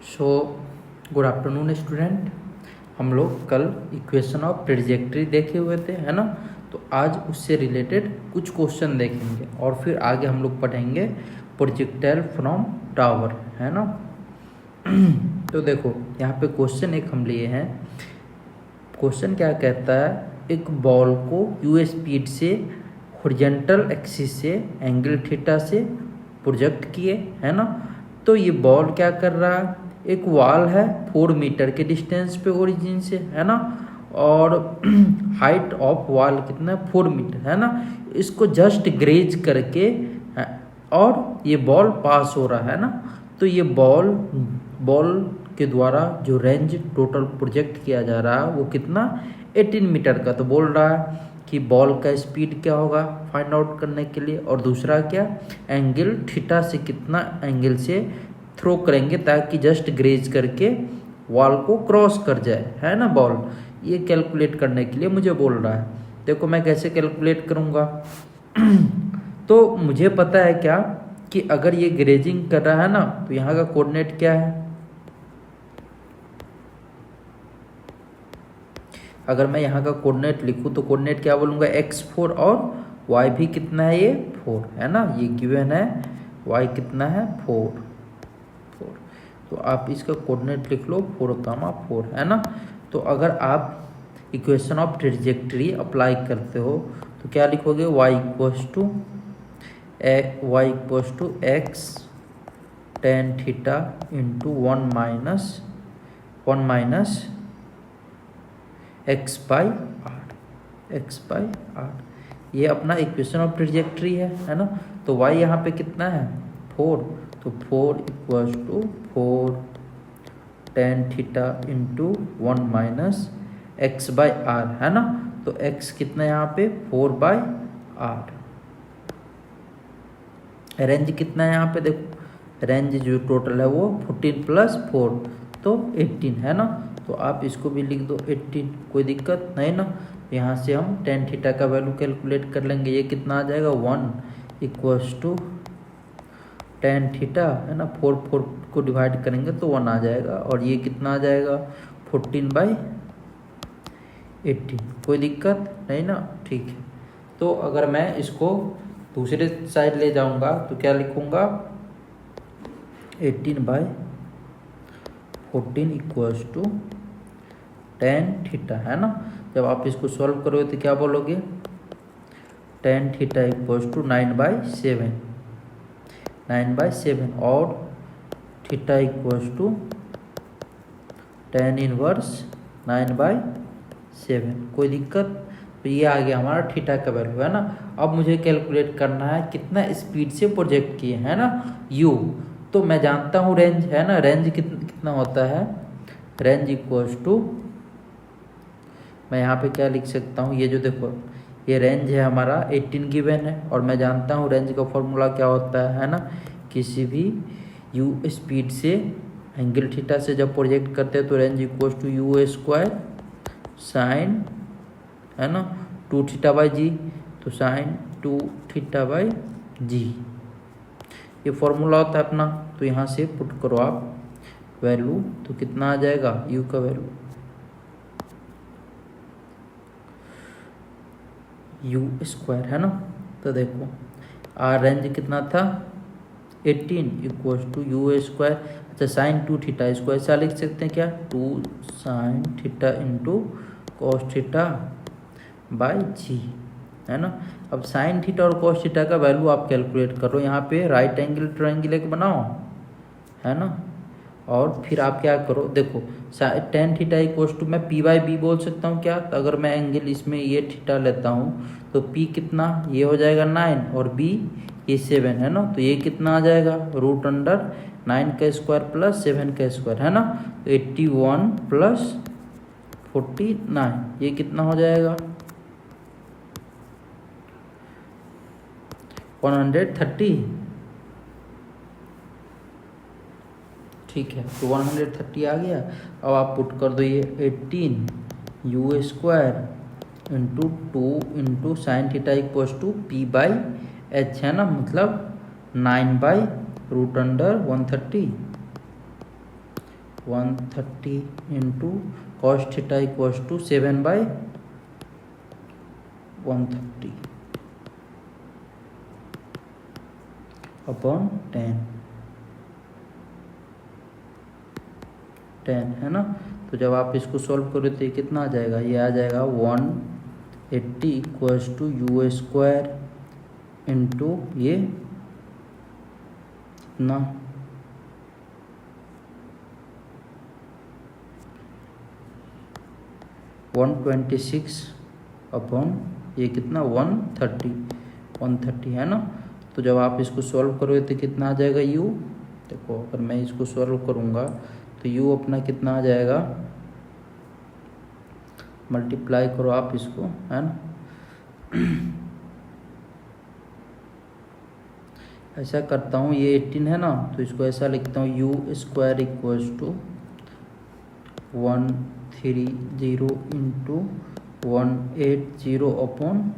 So good afternoon student. हम लोग कल इक्वेशन ऑफ ट्रेजेक्ट्री देखे हुए थे, है ना। तो आज उससे रिलेटेड कुछ क्वेश्चन देखेंगे और फिर आगे हम लोग पढ़ेंगे प्रोजेक्टाइल फ्रॉम टावर, है ना। तो देखो यहाँ पे क्वेश्चन एक हम लिए हैं। क्वेश्चन क्या कहता है, एक बॉल को यू स्पीड से हॉरिजॉन्टल एक्सिस से एंगल थीटा से प्रोजेक्ट किए, है ना। तो ये बॉल क्या कर रहा है, एक वॉल है 4 मीटर के डिस्टेंस पे ओरिजिन से, है ना। और हाइट ऑफ वॉल कितना है, 4 मीटर, है ना। इसको जस्ट ग्रेज करके है, और ये बॉल पास हो रहा है ना। तो ये बॉल के द्वारा जो रेंज टोटल प्रोजेक्ट किया जा रहा है वो कितना, 18 मीटर का। तो बोल रहा है कि बॉल का स्पीड क्या होगा फाइंड आउट करने के लिए, और दूसरा क्या, एंगल थीटा से कितना एंगल से थ्रो करेंगे ताकि जस्ट ग्रेज करके वॉल को क्रॉस कर जाए, है ना बॉल। ये कैलकुलेट करने के लिए मुझे बोल रहा है। देखो मैं कैसे कैलकुलेट करूँगा। तो मुझे पता है क्या कि अगर ये ग्रेजिंग कर रहा है ना तो यहाँ का कोऑर्डिनेट क्या है। अगर मैं यहाँ का कोऑर्डिनेट लिखूँ तो कोऑर्डिनेट क्या बोलूँगा, x4, और y भी कितना है, ये 4, है ना। ये गिवन है, y कितना है 4। तो आप इसका कोऑर्डिनेट लिख लो 4, है ना। तो अगर आप इक्वेशन ऑफ ट्रेजेक्ट्री अप्लाई करते हो तो क्या लिखोगे, y equals to x tan theta into 1 minus x by r. ये अपना इक्वेशन ऑफ ट्रेजेक्ट्री है ना। तो y यहाँ पे कितना है 4, तो 4 equals to 4 tan theta into 1 minus x by r, है ना। तो x कितना यहाँ पे 4 बाई आर। रेंज कितना है यहाँ पे, देखो रेंज जो टोटल है वो 14 प्लस 4 तो 18, है ना। तो आप इसको भी लिख दो 18, कोई दिक्कत नहीं ना। यहाँ से हम tan थीटा का वैल्यू कैलकुलेट कर लेंगे। ये कितना आ जाएगा 1 इक्वल्स टू tan थीटा, है ना। 4 को डिवाइड करेंगे तो 1 आ जाएगा, और ये कितना आ जाएगा 14 बाई 18, कोई दिक्कत नहीं ना, ठीक है। तो अगर मैं इसको दूसरे साइड ले जाऊंगा तो क्या लिखूंगा, 18 by 14 equals to tan theta, है ना। जब आप इसको सॉल्व करोगे तो क्या बोलोगे, tan थीटा इक्वल्स टू 9/7 और theta equals to tan inverse 9/7, कोई दिक्कत। तो ये आ गया हमारा थीटा का वैल्यू, है ना। अब मुझे कैलकुलेट करना है कितना स्पीड से प्रोजेक्ट किए, है ना, u। तो मैं जानता हूँ रेंज, है ना। रेंज कितना होता है, रेंज इक्वल्स टू, मैं यहाँ पे क्या लिख सकता हूँ, ये जो देखो ये रेंज है हमारा 18 गिवन है, और मैं जानता हूँ रेंज का फॉर्मूला क्या होता है ना। किसी भी u स्पीड से एंगल थीटा से जब प्रोजेक्ट करते हैं तो range equals to u square sine, है ना, 2 थीटा बाई जी, तो साइन 2 थीटा बाई जी, ये फॉर्मूला होता है अपना। तो यहाँ से पुट करो आप वैल्यू, तो कितना आ जाएगा u का वैल्यू, u स्क्वायर, है ना। तो देखो आर रेंज कितना था 18 इक्वल्स टू u स्क्वायर। अच्छा साइन 2 थीटा, इसको ऐसा लिख सकते हैं क्या, 2 sine theta into cos theta by G, है ना। अब साइन थीटा और कॉस थीटा का वैल्यू आप कैलकुलेट करो। यहाँ पे राइट एंगल ट्रायंगल एक बनाओ, है ना। और फिर आप क्या करो, देखो tan थीटा इक्वल्स टू, मैं p बाई बी बोल सकता हूँ क्या। तो अगर मैं एंगल इसमें ये थीटा लेता हूँ तो p कितना, ये हो जाएगा 9 और b ये 7, है ना। तो ये कितना आ जाएगा √9 का स्क्वायर प्लस 7 का स्क्वायर, है ना। तो 81 प्लस 49, ये कितना हो जाएगा 130, ठीक है। तो 130 आ गया। अब आप पुट कर दो ये 18 u square into 2 into sine theta equals to p by h, है ना, मतलब 9/√130, 130 into cos theta equals to 7/130 upon 10 है ना। तो जब आप इसको सॉल्व करोगे तो ये कितना आ जाएगा, ये आ जाएगा 180 equals to u square into ये कितना 126 अपॉन ये कितना 130 है ना। तो जब आप इसको सॉल्व करोगे तो कितना आ जाएगा u, देखो अगर मैं इसको सॉल्व करूँगा तो u अपना कितना आ जाएगा, मल्टीप्लाई करो आप इसको, है ना। ऐसा करता हूँ, ये 18 है ना, तो इसको ऐसा लिखता हूँ u square equals to 130 into 180 upon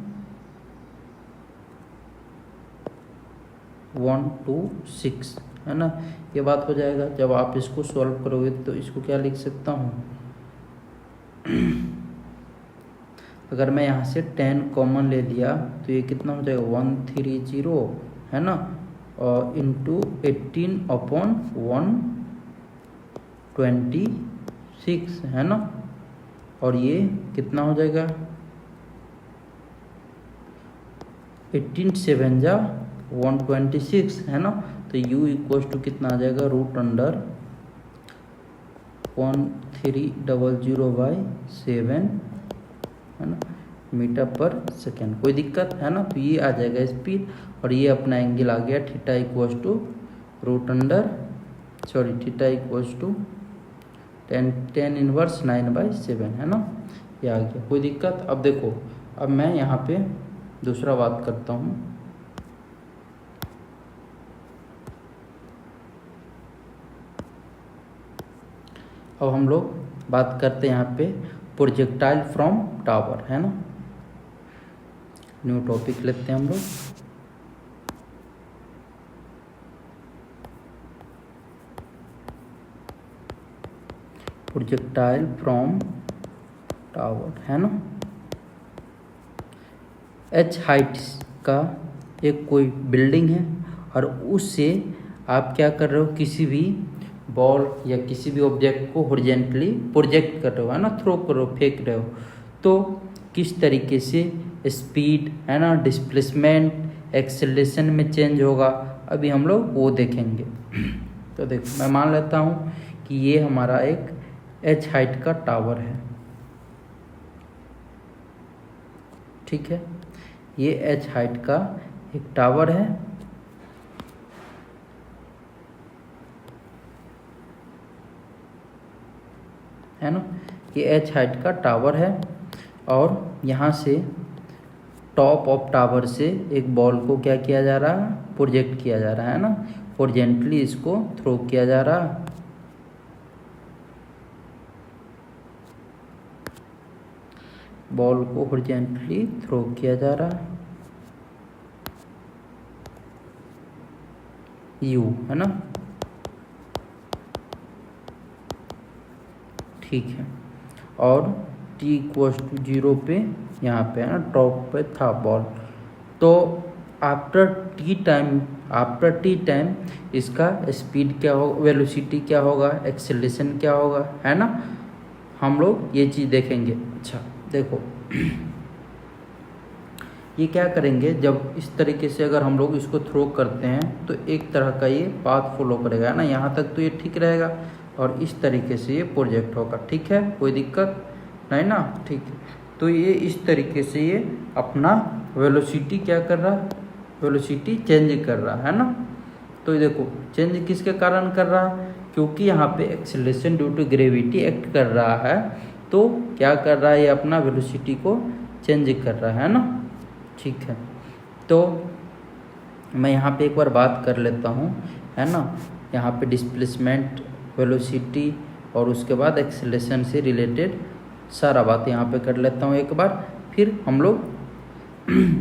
126 है ना। ये बात हो जाएगा। जब आप इसको सॉल्व करोगे तो इसको क्या लिख सकता हूँ, अगर मैं यहाँ से 10 कॉमन ले लिया तो ये कितना हो जाएगा 130 है ना, और इंटू 18 अपॉन 126 है ना, और ये कितना हो जाएगा 18 7 जा 126 है ना। तो u इक्वल्स टू कितना आ जाएगा √1300/7 है ना मीटर पर सेकेंड। कोई दिक्कत है ना। तो ये आ जाएगा स्पीड, और ये अपना एंगल आ गया theta equals to theta equals to 10 inverse 9/7 है ना, ये आ गया। कोई दिक्कत। अब देखो, अब मैं यहाँ पे दूसरा बात करता हूँ। अब हम लोग बात करते हैं यहाँ पे प्रोजेक्टाइल फ्रॉम टावर, है ना। न्यू टॉपिक लेते हैं हम लोग। प्रोजेक्टाइल फ्रॉम टावर है ना। h हाइट का एक कोई बिल्डिंग है, और उससे आप क्या कर रहे हो, किसी भी बॉल या किसी भी ऑब्जेक्ट को हॉरिजॉन्टली प्रोजेक्ट कर रहे हो, है ना, थ्रो कर रहे हो, फेंक रहे हो। तो किस तरीके से स्पीड है ना, डिस्प्लेसमेंट, एक्सेलरेशन में चेंज होगा, अभी हम लोग वो देखेंगे। तो देखो, मैं मान लेता हूँ कि ये हमारा एक h हाइट का टावर है, ठीक है। ये h हाइट का एक टावर है ना। ये h हाइट का टावर है, और यहाँ से टॉप ऑफ टावर से एक बॉल को क्या किया जा रहा है, प्रोजेक्ट किया जा रहा है ना, हॉरिजॉन्टली इसको थ्रो किया जा रहा है। बॉल को हॉरिजॉन्टली थ्रो किया जा रहा है, यू है ना, ठीक है। और t इक्वल्स टू 0 पे यहाँ पे है ना, टॉप पे था बॉल। तो आफ्टर टी टाइम इसका स्पीड क्या होगा, वेलोसिटी क्या होगा, एक्सेलरेशन क्या होगा, है ना। हम लोग ये चीज़ देखेंगे। अच्छा देखो, ये क्या करेंगे, जब इस तरीके से अगर हम लोग इसको थ्रो करते हैं तो एक तरह का ये पाथ फॉलो करेगा, है ना। यहाँ तक तो ये ठीक रहेगा, और इस तरीके से ये प्रोजेक्ट होगा, ठीक है, कोई दिक्कत नहीं ना, ठीक है। तो ये इस तरीके से ये अपना वेलोसिटी क्या कर रहा है, वेलोसिटी चेंज कर रहा है ना। तो ये देखो, चेंज किसके कारण कर रहा है, क्योंकि यहाँ पे acceleration due to gravity act कर रहा है, तो क्या कर रहा है, ये अपना वेलोसिटी को चेंज कर रहा है ना, ठीक है। तो मैं यहाँ पे एक बार बात कर लेता हूँ, है ना। यहाँ पे डिस्प्लेसमेंट, वेलोसिटी और उसके बाद एक्सेलरेशन से रिलेटेड सारा बात यहाँ पे कर लेता हूँ एक बार। फिर हम लोग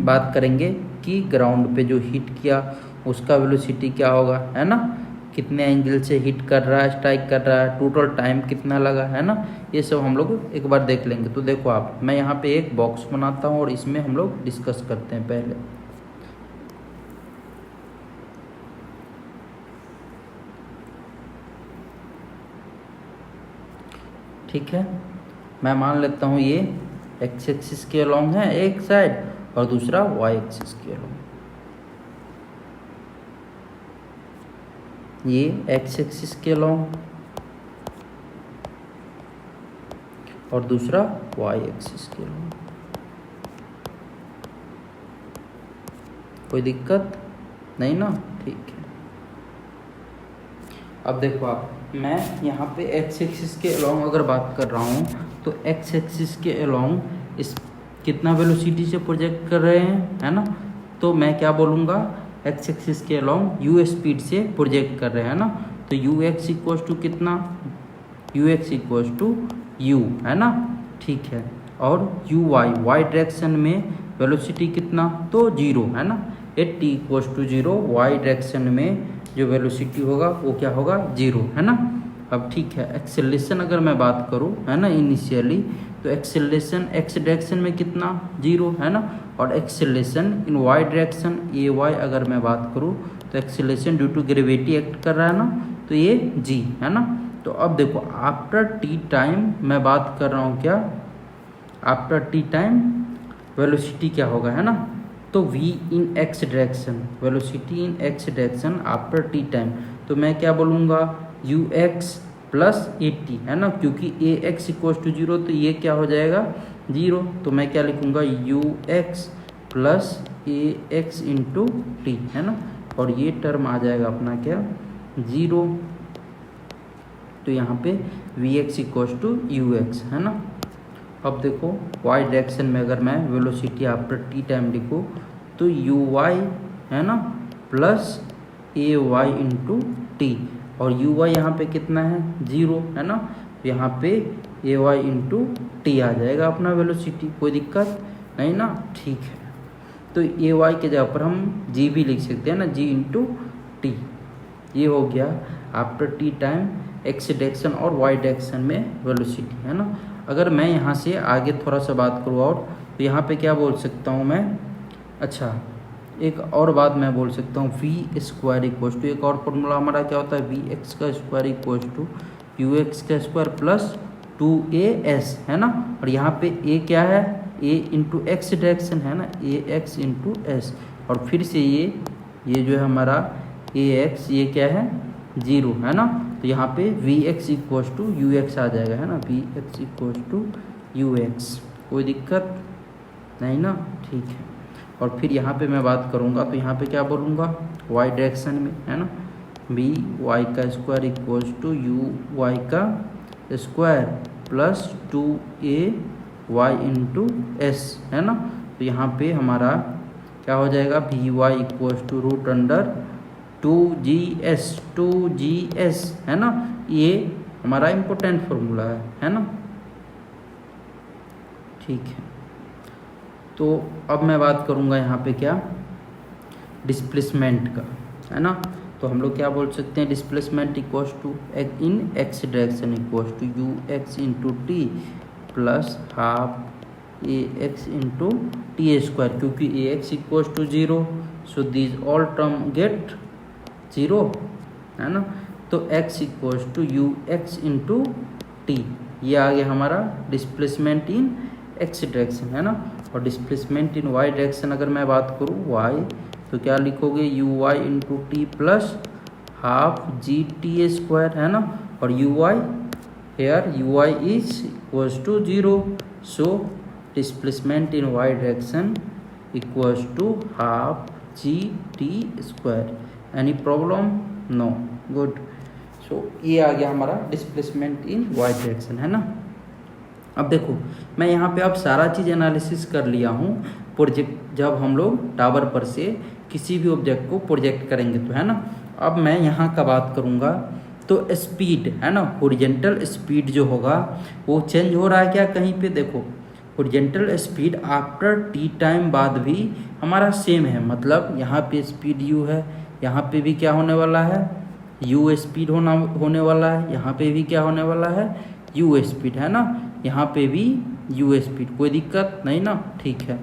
बात करेंगे कि ग्राउंड पे जो हिट किया उसका वेलोसिटी क्या होगा, है ना, कितने एंगल से हिट कर रहा है, स्ट्राइक कर रहा है, टोटल टाइम कितना लगा, है ना। ये सब हम लोग एक बार देख लेंगे। तो देखो आप, मैं यहाँ पे एक बॉक्स बनाता हूँ और इसमें हम लोग डिस्कस करते हैं पहले। ठीक है, मैं मान लेता हूँ ये एक्स एक्सिस के अलोंग है एक साइड और दूसरा वाई एक्सिस के अलोंग। ये एक्स एक्सिस के अलोंग और दूसरा वाई एक्सिस के अलोंग। कोई दिक्कत नहीं ना, ठीक है। अब देखो आप, मैं यहाँ पे एक्स एक्सिस के अलोंग अगर बात कर रहा हूँ तो एक्स एक्सिस के अलोंग इस कितना वेलोसिटी से प्रोजेक्ट कर रहे हैं, है ना। तो मैं क्या बोलूँगा, एक्स एक्सिस के अलोंग यू स्पीड से प्रोजेक्ट कर रहे हैं ना। तो यू एक्स इक्वल्स टू कितना, u x equals to u, है ना, ठीक है। और यू वाई, वाई डायरेक्शन में वेलोसिटी कितना, तो 0, है ना। At t equals to 0, y direction में जो वेलोसिटी होगा वो क्या होगा, 0, है ना। अब ठीक है, एक्सेलरेशन अगर मैं बात करूँ, है ना, इनिशियली तो एक्सेलरेशन एक्स डायरेक्शन में कितना, 0, है ना। और acceleration in y direction a y अगर मैं बात करूँ तो acceleration due to gravity act कर रहा है ना, तो ये जी, है ना। तो अब देखो, आफ्टर टी टाइम मैं बात कर रहा हूँ क्या, आफ्टर टी टाइम वेलोसिटी क्या होगा, है ना। तो v इन एक्स डायरेक्शन, वेलोसिटी इन X direction after T time, तो मैं क्या बोलूँगा, you x plus A T, है ना, क्योंकि ए एक्स इक्वल्स टू 0, तो ये क्या हो जाएगा, 0। तो मैं क्या लिखूँगा, you x plus A X into t, है ना। और ये टर्म आ जाएगा अपना क्या, 0। तो यहाँ पे we x equals to you x, है ना। अब देखो, y डायरेक्शन में अगर मैं वेलोसिटी आफ्टर टी टाइम लिखूँ तो यू वाई, है ना, प्लस ए वाई इंटू टी, और यू वाई यहाँ पे कितना है, 0, है ना। यहाँ पे ए वाई इंटू टी आ जाएगा अपना वेलोसिटी, कोई दिक्कत नहीं ना, ठीक है। तो ए वाई के जगह पर हम जी भी लिख सकते हैं ना, जी इंटू टी। ये हो गया after T time x direction और वाई डायरेक्शन में वेलोसिटी, है ना। अगर मैं यहाँ से आगे थोड़ा सा बात करूँ और, तो यहाँ पे क्या बोल सकता हूँ मैं, अच्छा एक और बात मैं बोल सकता हूँ, वी स्क्वायर इक्वल्स टू, एक और फॉर्मूला हमारा क्या होता है, वी एक्स का square equals to you x का स्क्वायर प्लस 2as, है ना। और यहाँ पे ए क्या है, ए इंटू एक्स डायरेक्शन, है ना, ए एक्स इंटू एस, और फिर से ये जो है हमारा ए एक्स, ये क्या है, 0, है ना। तो यहाँ पे we x equals to you X आ जाएगा, है ना, V x equals to you X, कोई दिक्कत नहीं ना, ठीक है। और फिर यहाँ पे मैं बात करूँगा तो यहाँ पे क्या बोलूँगा, वाई डायरेक्शन में, है ना, वी वाई का square equals to you Y का square plus 2a Y into S, है ना। तो यहाँ पे हमारा क्या हो जाएगा, V Y equals to root under 2GS, है ना। ये हमारा इम्पोर्टेंट फॉर्मूला है ना, ठीक है। तो अब मैं बात करूँगा यहाँ पे क्या, डिस्प्लेसमेंट का, है ना। तो हम लोग क्या बोल सकते हैं, displacement equals to in X direction equals to you x into T plus half A X into T square, क्योंकि A X equals to 0, so this all term get 0, है ना। तो x equals to you x into T, ये आ गया हमारा displacement in x direction, है ना। और डिस्प्लेसमेंट इन y डायरेक्शन अगर मैं बात करूँ y, तो क्या लिखोगे, U Y into T plus half G T square, है ना। और you Y here U Y is equals to 0, so displacement in y direction equals to half G T square. Any problem, no, good. So ये आ गया हमारा displacement in y direction, है ना। अब देखो, मैं यहाँ पे अब सारा चीज़ एनालिसिस कर लिया हूँ। प्रोजेक्ट जब हम लोग टावर पर से किसी भी ऑब्जेक्ट को प्रोजेक्ट करेंगे तो, है ना। अब मैं यहाँ का बात करूँगा तो स्पीड, है ना, हॉरिजॉन्टल स्पीड जो होगा वो चेंज हो रहा है क्या, कहीं पे देखो, horizontal speed after T time बाद भी हमारा सेम है, मतलब यहाँ पे स्पीड यू है, यहाँ पे भी क्या होने वाला है, u स्पीड होने वाला है, यहाँ पे भी क्या होने वाला है, u स्पीड है ना, यहाँ पे भी u स्पीड, कोई दिक्कत नहीं ना, ठीक है।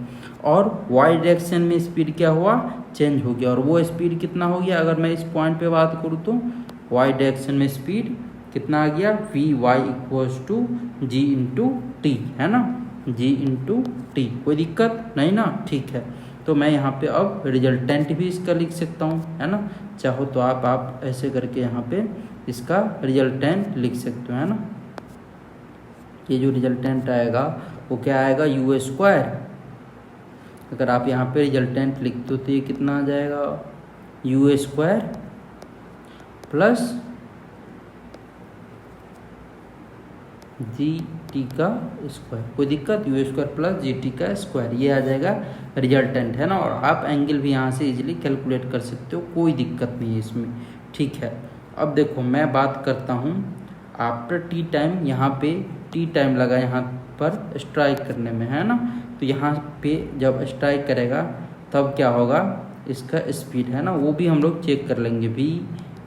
और y डायरेक्शन में स्पीड क्या हुआ, चेंज हो गया, और वो स्पीड कितना हो गया, अगर मैं इस पॉइंट पे बात करूँ तो y डायरेक्शन में स्पीड कितना आ गया, v Y equals to g into t, है ना, जी इंटू टी, कोई दिक्कत नहीं ना, ठीक है। तो मैं यहाँ पे अब रिजल्टेंट भी इसका लिख सकता हूँ, है ना, चाहो तो आप ऐसे करके यहाँ पे इसका रिजल्टेंट लिख सकते हो, है ना। ये जो रिजल्टेंट आएगा वो क्या आएगा, यू स्क्वायर। अगर आप यहाँ पे रिजल्टेंट लिख दो तो ये कितना आ जाएगा, you square plus G T का स्क्वायर, कोई दिक्कत, you square plus G T का स्क्वायर, ये आ जाएगा रिजल्टेंट, है ना। और आप एंगल भी यहाँ से इजीली कैलकुलेट कर सकते हो, कोई दिक्कत नहीं है इसमें, ठीक है। अब देखो मैं बात करता हूँ आफ्टर टी टाइम, यहाँ पे टी टाइम लगा यहाँ पर स्ट्राइक करने में, है ना, तो यहाँ पे जब स्ट्राइक करेगा तब क्या होगा, इसका स्पीड, है ना, वो भी हम लोग चेक कर लेंगे, वी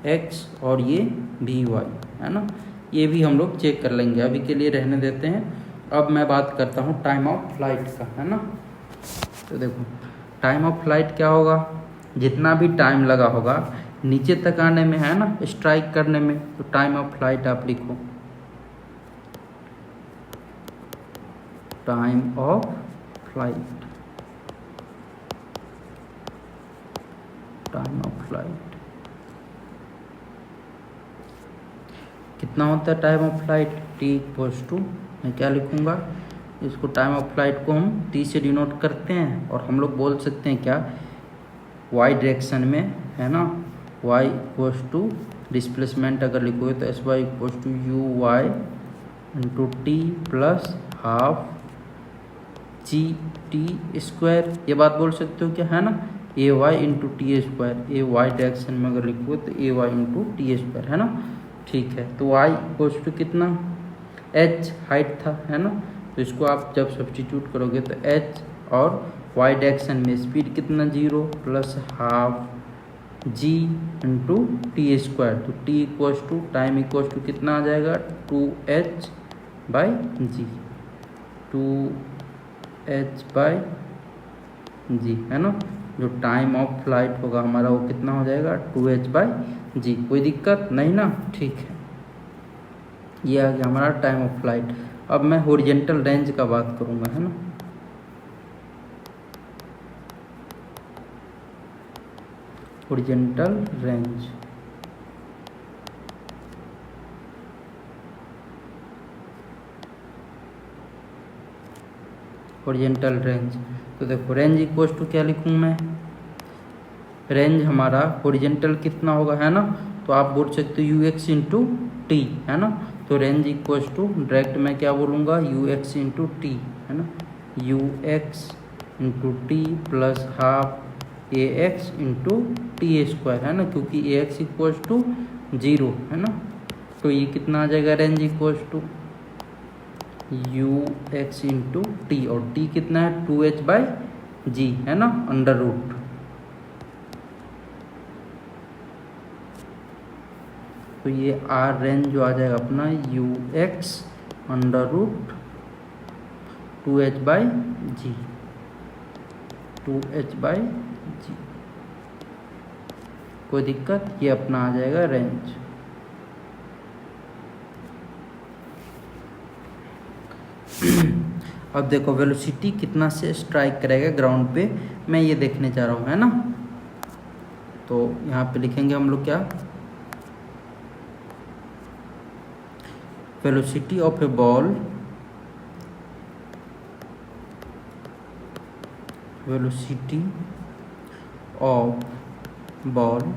एक्स और ये वी वाई, है ना, ये भी हम लोग चेक कर लेंगे, अभी के लिए रहने देते हैं। अब मैं बात करता हूँ टाइम ऑफ फ्लाइट का, है ना। तो देखो टाइम ऑफ फ्लाइट क्या होगा, जितना भी टाइम लगा होगा नीचे तक आने में, है ना, स्ट्राइक करने में, तो टाइम ऑफ फ्लाइट आप लिखो, time of flight, time of flight कितना होता है, time of flight t equals to, मैं क्या लिखूँगा, इसको टाइम ऑफ फ्लाइट को हम टी से डिनोट करते हैं, और हम लोग बोल सकते हैं क्या, वाई डायरेक्शन में, है ना, वाई इक्वल्स टू डिस्प्लेसमेंट अगर लिखोगे तो s y equals to you Y into T plus half G T square, ये बात बोल सकते हो क्या, है ना, a y into T square, a y direction में अगर लिखोगे तो a y into T square, है ना, ठीक है। तो वाई इक्वल्स टू कितना, एच हाइट था, है ना, तो इसको आप जब सब्सटीट्यूट करोगे तो एच और वाई डायरेक्शन में स्पीड कितना, 0 plus half g into T square, तो t equals to time equals to कितना आ जाएगा, 2h by G, 2h by G, है ना, जो टाइम ऑफ फ्लाइट होगा हमारा वो कितना हो जाएगा, 2h बाई जी, कोई दिक्कत नहीं ना, ठीक है। ये आ गया हमारा टाइम ऑफ फ्लाइट। अब मैं हॉरिजॉन्टल रेंज का बात करूँगा, है ना, हॉरिजॉन्टल रेंज, हॉरिजॉन्टल रेंज, तो देखो रेंज इक्वल्स टू क्या लिखूँ मैं, रेंज हमारा हॉरिजॉन्टल कितना होगा, है ना, तो आप बोल सकते हो यू एक्स इंटू टी, है ना, तो रेंज इक्वल्स टू डायरेक्ट मैं क्या बोलूँगा, यू एक्स इंटू टी, है ना, you x into T plus half A X into T square, है ना, क्योंकि ए एक्स इक्वल्स टू 0, है ना, तो ये कितना आ जाएगा, range equals to you x into t, और टी कितना है, 2h बाई जी, है ना, अंडर रूट, तो ये आर रेंज जो आ जाएगा अपना U X under root 2h by G, 2h by G, कोई दिक्कत, ये अपना आ जाएगा रेंज। अब देखो वेलोसिटी कितना से स्ट्राइक करेगा ग्राउंड पे, मैं ये देखने जा रहा हूँ, है ना, तो यहाँ पे लिखेंगे हम लोग क्या, velocity of A ball, velocity of ball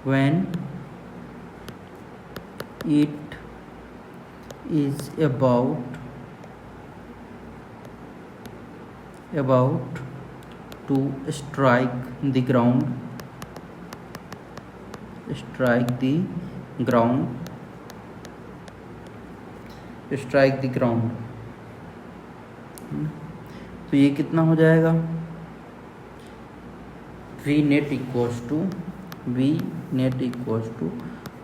when it is about to strike the ground, तो ये कितना हो जाएगा, v net equals to v net equals to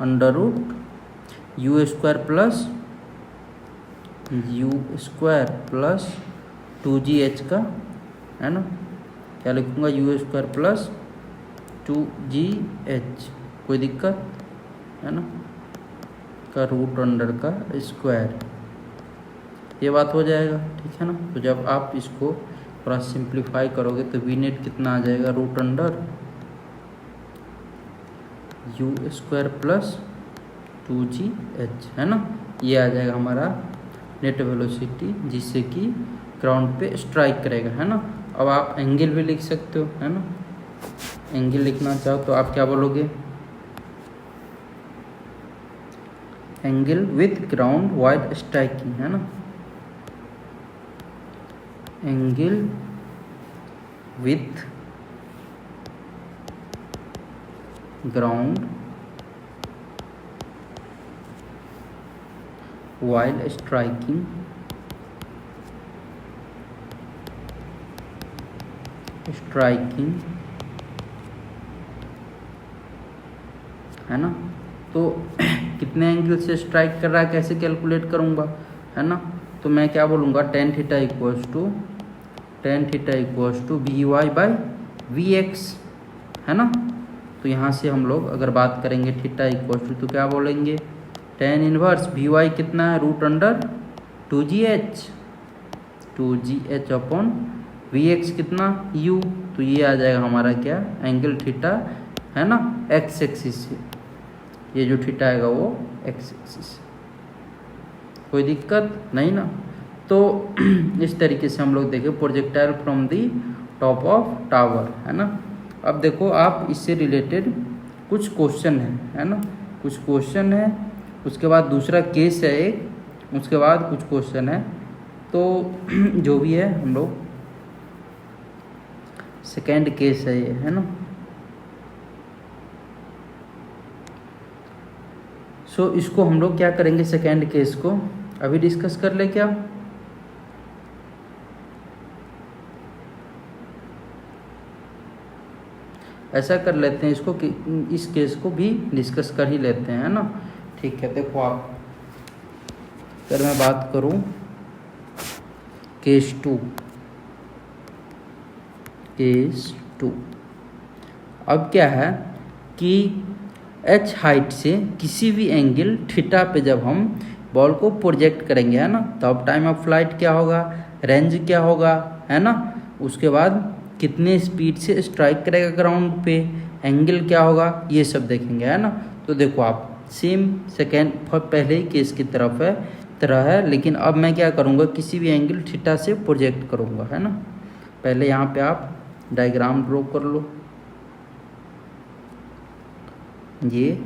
under root you square plus 2gh का, है ना, क्या लिखूँगा, यू स्क्वायर प्लस 2gh, कोई दिक्कत, है ना, का रूट अंडर का स्क्वायर, ये बात हो जाएगा, ठीक है ना। तो जब आप इसको थोड़ा सिंप्लीफाई करोगे तो वी नेट कितना आ जाएगा, root under u square plus 2gh, है ना, ये आ जाएगा हमारा नेट वेलोसिटी जिससे कि ग्राउंड पे स्ट्राइक करेगा, है ना। अब आप एंगल भी लिख सकते हो, है ना, एंगल लिखना चाहो तो आप क्या बोलोगे, angle with ground wide striking, है ना, angle with ground while striking है ना। तो कितने एंगल से स्ट्राइक कर रहा है कैसे कैलकुलेट करूँगा, है ना। तो मैं क्या बोलूँगा, tan theta equals to we Y by v x, है ना। तो यहाँ से हम लोग अगर बात करेंगे थीटा इक्वल्स टू, तो क्या बोलेंगे, टेन इनवर्स वी वाई कितना है, root under 2gh upon v x कितना, u, तो ये आ जाएगा हमारा क्या, एंगल थीटा, है ना, एक्स एक्सिस से, ये जो थीटा आएगा वो एक्स एक्सिस से, कोई दिक्कत नहीं ना। तो इस तरीके से हम लोग देखें projectile from the top of tower, है ना। अब देखो आप इससे रिलेटेड कुछ क्वेश्चन है ना, कुछ क्वेश्चन है, उसके बाद दूसरा केस है एक, उसके बाद कुछ क्वेश्चन है, तो जो भी है हम लोग सेकेंड केस है ये, है ना। सो इसको हम लोग क्या करेंगे, सेकेंड केस को अभी डिस्कस कर ले क्या, ऐसा कर लेते हैं इसको कि इस केस को भी डिस्कस कर ही लेते हैं, है ना। ठीक है, देखो आप, अगर मैं बात करूं केस टू, अब क्या है कि h हाइट से किसी भी एंगल थीटा पे जब हम बॉल को प्रोजेक्ट करेंगे, है ना, तो अब टाइम ऑफ फ्लाइट क्या होगा, रेंज क्या होगा, है ना, उसके बाद कितने स्पीड से स्ट्राइक करेगा ग्राउंड पे, एंगल क्या होगा, ये सब देखेंगे, है ना। तो देखो आप सेम सेकेंड पहले ही केस की तरह है, लेकिन अब मैं क्या करूँगा, किसी भी एंगल थीटा से प्रोजेक्ट करूँगा, है ना। पहले यहाँ पे आप डायग्राम ड्रॉ कर लो, ये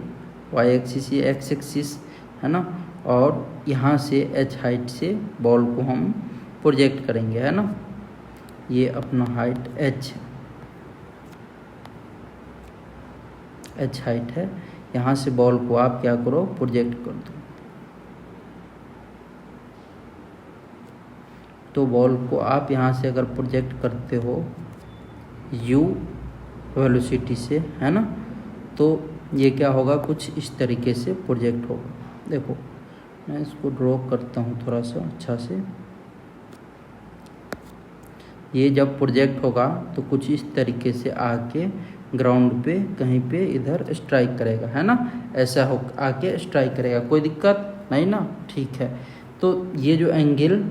वाई एक्सिस, ये एक्स एक्सिस, है ना, और यहाँ से एच हाइट से बॉल को हम प्रोजेक्ट करेंगे, है ना। ये अपना हाइट एच हाइट है, यहाँ से बॉल को आप क्या करो, प्रोजेक्ट कर दो, तो बॉल को आप यहाँ से अगर प्रोजेक्ट करते हो u वेलोसिटी से, है ना, तो ये क्या होगा, कुछ इस तरीके से प्रोजेक्ट होगा। देखो मैं इसको ड्रॉ करता हूँ थोड़ा सा अच्छा से, ये जब प्रोजेक्ट होगा तो कुछ इस तरीके से आके ग्राउंड पे कहीं पे इधर स्ट्राइक करेगा, है ना, ऐसा हो आके स्ट्राइक करेगा, कोई दिक्कत नहीं ना। ठीक है, तो ये जो एंगल,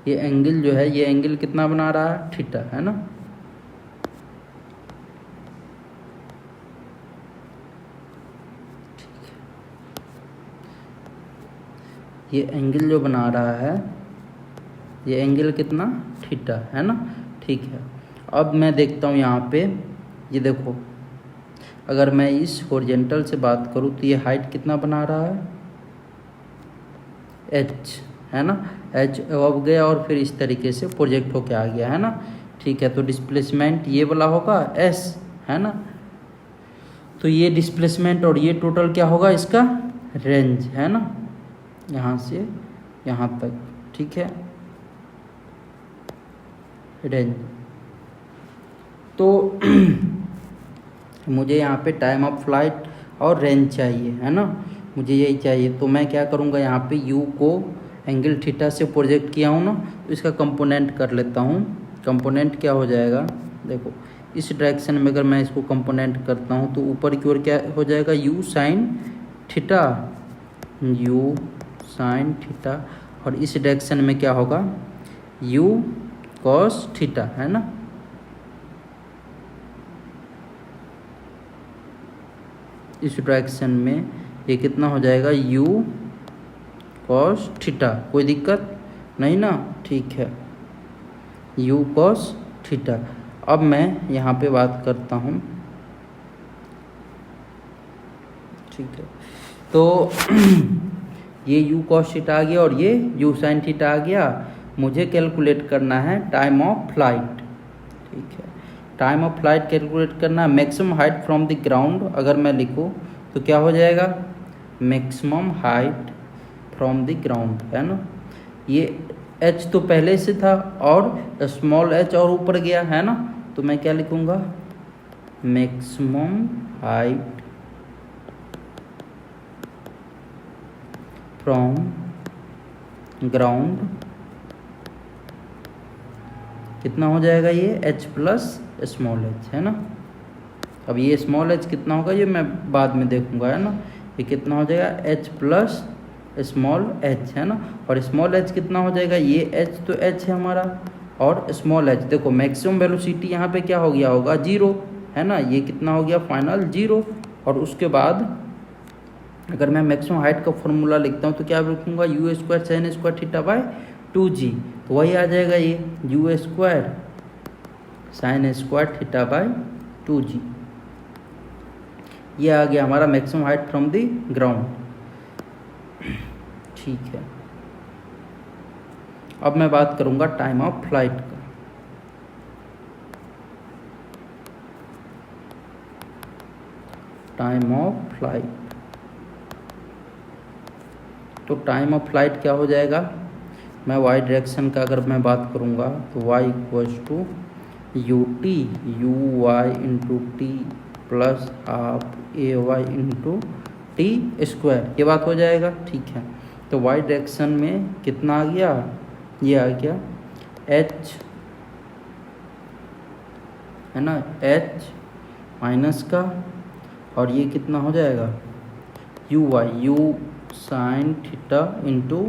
ये एंगल जो है, ये एंगल कितना बना रहा है, थीटा, है ना। ये एंगल जो बना रहा है, ये एंगल कितना, थीटा, है ना। ठीक है, अब मैं देखता हूँ यहाँ पे, ये देखो अगर मैं इस हॉरिजॉन्टल से बात करूँ तो ये हाइट कितना बना रहा है, h, है ना, h अब गया और फिर इस तरीके से प्रोजेक्ट होके आ गया, है ना। ठीक है, तो डिस्प्लेसमेंट ये वाला होगा s, है ना, तो ये डिस्प्लेसमेंट और ये टोटल क्या होगा, इसका रेंज, है ना, यहाँ से यहाँ तक, ठीक है, रेंज। तो मुझे यहाँ पे टाइम ऑफ फ्लाइट और रेंज चाहिए, है ना, मुझे यही चाहिए। तो मैं क्या करूँगा, यहाँ पे u को एंगल थीटा से प्रोजेक्ट किया हूँ ना, तो इसका कंपोनेंट कर लेता हूँ। कंपोनेंट क्या हो जाएगा, देखो इस डायरेक्शन में अगर मैं इसको कंपोनेंट करता हूँ तो ऊपर की ओर क्या हो जाएगा, u sine theta, u sine theta, और इस डायरेक्शन में क्या होगा, u कॉस थीटा, है ना। इस डायरेक्शन में ये कितना हो जाएगा, u कॉस थीटा, कोई दिक्कत नहीं ना, ठीक है, u कॉस थीटा। अब मैं यहाँ पे बात करता हूँ, ठीक है, तो ये u कॉस थीटा आ गया और ये u साइन थीटा आ गया। मुझे कैलकुलेट करना है टाइम ऑफ फ्लाइट, ठीक है, टाइम ऑफ फ्लाइट कैलकुलेट करना है। Maximum height from the ground अगर मैं लिखूँ तो क्या हो जाएगा, maximum height from the ground, है ना। ये h तो पहले से था और स्मॉल h और ऊपर गया, है ना, तो मैं क्या लिखूँगा, मैक्सिमम हाइट फ्रॉम ग्राउंड कितना हो जाएगा, ये h प्लस स्मॉल h, है ना। अब ये स्मॉल h कितना होगा ये मैं बाद में देखूंगा, है ना। ये कितना हो जाएगा, h प्लस स्मॉल h, है ना। और स्मॉल h कितना हो जाएगा, ये h तो h है हमारा, और स्मॉल h देखो मैक्सिमम वेलोसिटी यहाँ पे क्या हो गया होगा, 0, है ना। ये कितना हो गया, फाइनल 0। और उसके बाद अगर मैं मैक्सिमम हाइट का फॉर्मूला लिखता हूँ तो क्या लिखूँगा, you square sine square theta by 2g, तो वही आ जाएगा ये you square sine square theta by 2g। ये आ गया हमारा maximum height from the ground, ठीक है। अब मैं बात करूँगा टाइम ऑफ फ्लाइट का। टाइम ऑफ फ्लाइट, तो टाइम ऑफ फ्लाइट क्या हो जाएगा, मैं वाई डायरेक्शन का अगर मैं बात करूँगा तो y equals to u t u Y into T plus half a y into T square, ये बात हो जाएगा, ठीक है। तो y डायरेक्शन में कितना आ गया, ये आ गया h, है ना, h माइनस का, और ये कितना हो जाएगा, you why you sine theta into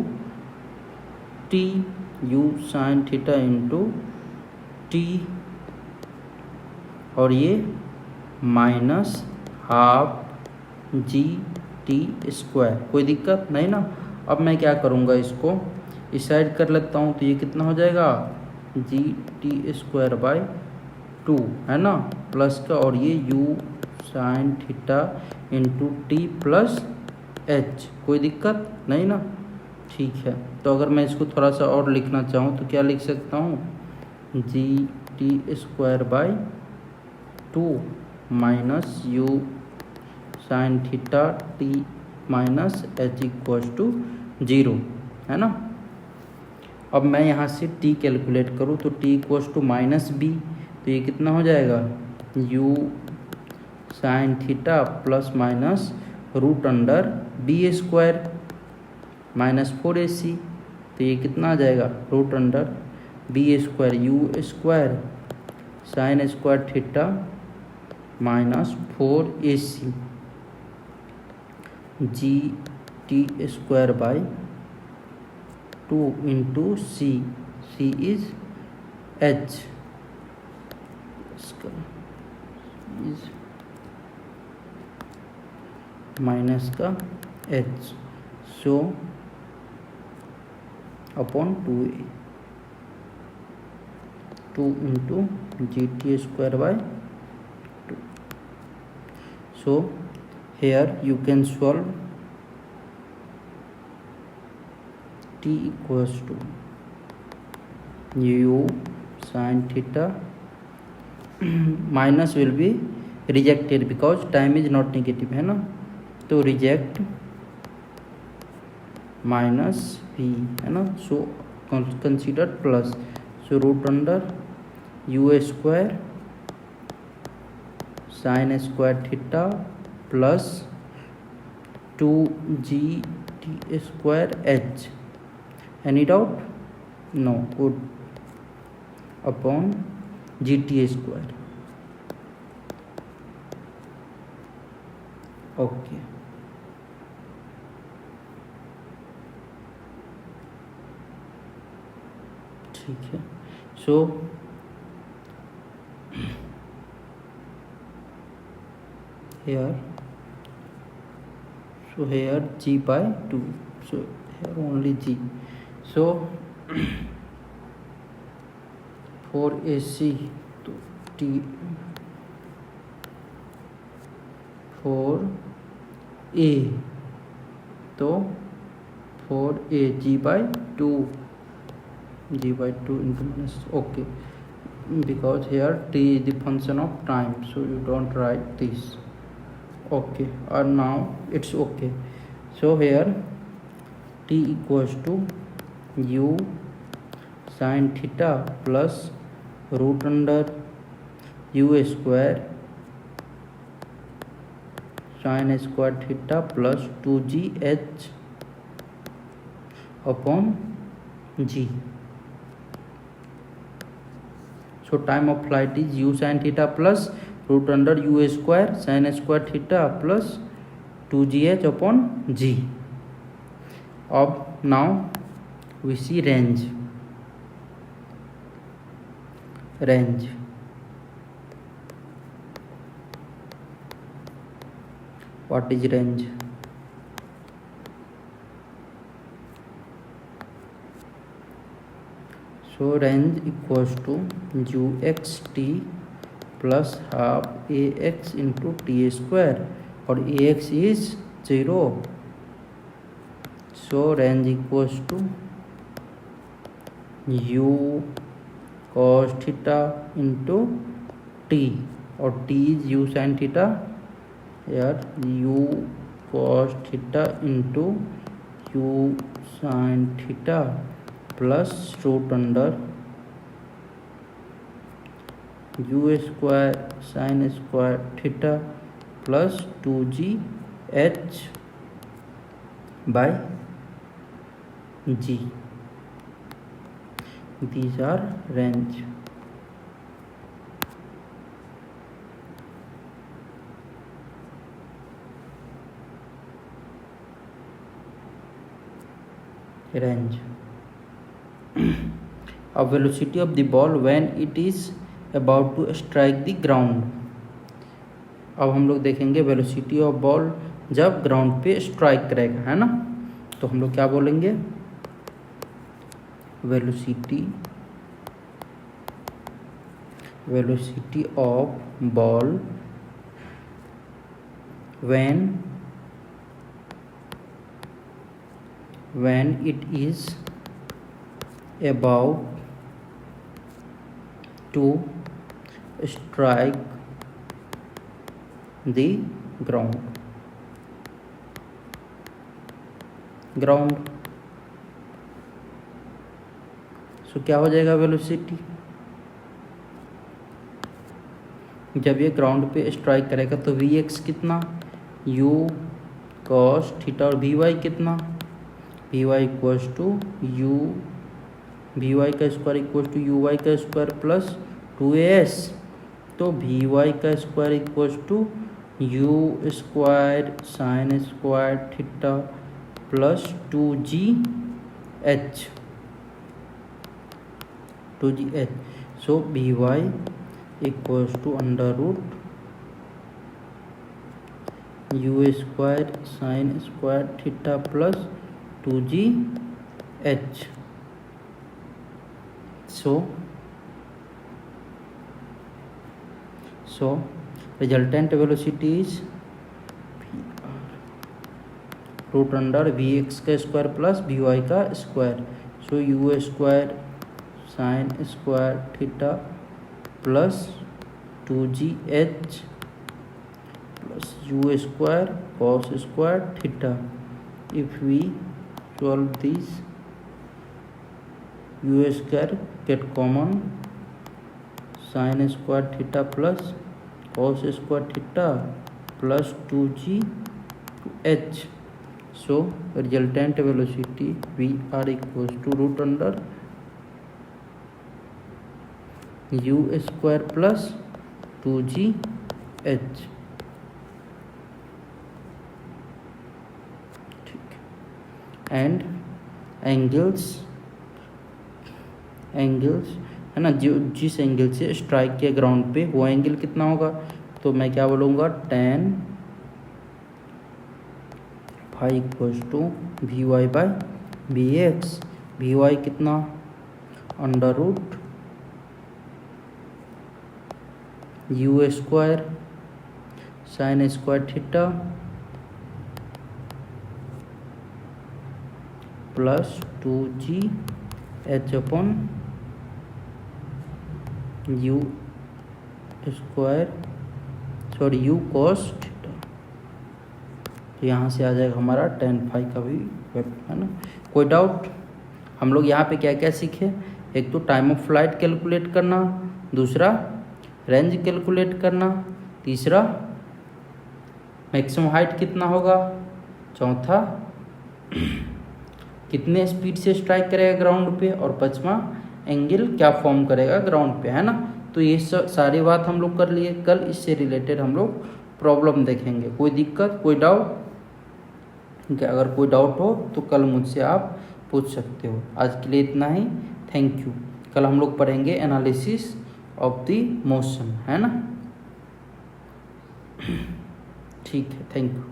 T, you sine theta into t, और ये minus half G T square, कोई दिक्कत नहीं ना। अब मैं क्या करूँगा, इसको इस साइड कर लेता हूँ, तो ये कितना हो जाएगा, जी टी स्क्वायर बाय 2, है ना, प्लस का, और ये you sine theta into T plus H, कोई दिक्कत नहीं ना, ठीक है। तो अगर मैं इसको थोड़ा सा और लिखना चाहूँ तो क्या लिख सकता हूँ, g T square by 2 minus u sine theta t minus h equals to 0, है ना। अब मैं यहाँ से t कैलकुलेट करूँ तो t equals to minus b, तो ये कितना हो जाएगा, u sine theta plus minus root under b square minus 4ac, तो ये कितना आ जाएगा, root under b square u square sine square theta minus 4ac g T square by 2 into c, c is h, is minus का h, so upon 2a, 2 into g T square by 2। So here you can solve t equals to u sin theta minus will be rejected because time is not negative, है ना, तो reject minus v, है ना, so consider plus, so root under u square sine square theta plus 2g square h. Any doubt? No, good. Upon gt square. Okay. ठीक है. सो here g by 2, so here only g. So for AC तो t for a तो for a g by 2 into minus. Okay, because here t is the function of time, so you don't write this. Okay, and now it's okay. So here t equals to u sin theta plus root under u square sin square theta plus 2gh upon g. So time of flight is u sin theta plus root under u square sin square theta plus 2gh upon g. Now we see range. What is range? So range equals to uxt plus half ax into t square, और ax is 0. So range equals to u cos theta into t, और t is u sin theta. Here u cos theta into u sin theta plus root under u square sin square theta plus 2gh by g. These are range. A velocity of the ball when it is about to strike the ground. अब हम लोग देखेंगे velocity of ball जब ground पे strike करेगा, है ना. तो हम लोग क्या बोलेंगे? Velocity of ball when it is about to strike the ground. सो क्या हो जाएगा वेलोसिटी जब ये ग्राउंड पे स्ट्राइक करेगा? तो vx कितना? u cos थीटा, और vy कितना? vy equals to u vy का स्क्वायर इक्वल्स टू uy का स्क्वायर प्लस 2as. तो vy का square equals to u square sine square theta plus 2gh. So vy equals to under root u square sine square theta plus 2gh. So resultant velocity is root under vx का square plus vy का square. So u square sine square theta plus 2gh plus u square cos square theta. If we solve this, u square get common, sin square theta plus cos square theta plus 2g to h. So resultant velocity Vr equals to root under u square plus 2g h. And angles है ना, जो जिस angle से strike किया ground पे वो angle कितना होगा, तो मैं क्या बोलूँगा tan phi equals to we Y by B X. V Y कितना, under root you square sine square theta plus 2g h upon U square U cos theta. तो यहाँ से आ जाएगा हमारा tan फाई का भी है ना. कोई डाउट? हम लोग यहाँ पे क्या क्या सीखे, एक तो टाइम ऑफ फ्लाइट कैलकुलेट करना, दूसरा रेंज कैलकुलेट करना, तीसरा मैक्सिमम हाइट कितना होगा, चौथा कितने स्पीड से स्ट्राइक करेगा ग्राउंड पे, और पांचवा एंगल क्या फॉर्म करेगा ग्राउंड पे, है ना. तो ये सारी बात हम लोग कर लिए. कल इससे रिलेटेड हम लोग प्रॉब्लम देखेंगे. कोई दिक्कत, कोई डाउट? अगर कोई डाउट हो तो कल मुझसे आप पूछ सकते हो. आज के लिए इतना ही. Thank you. कल हम लोग पढ़ेंगे एनालिसिस ऑफ द मोशन, है ना. ठीक है, थैंक यू.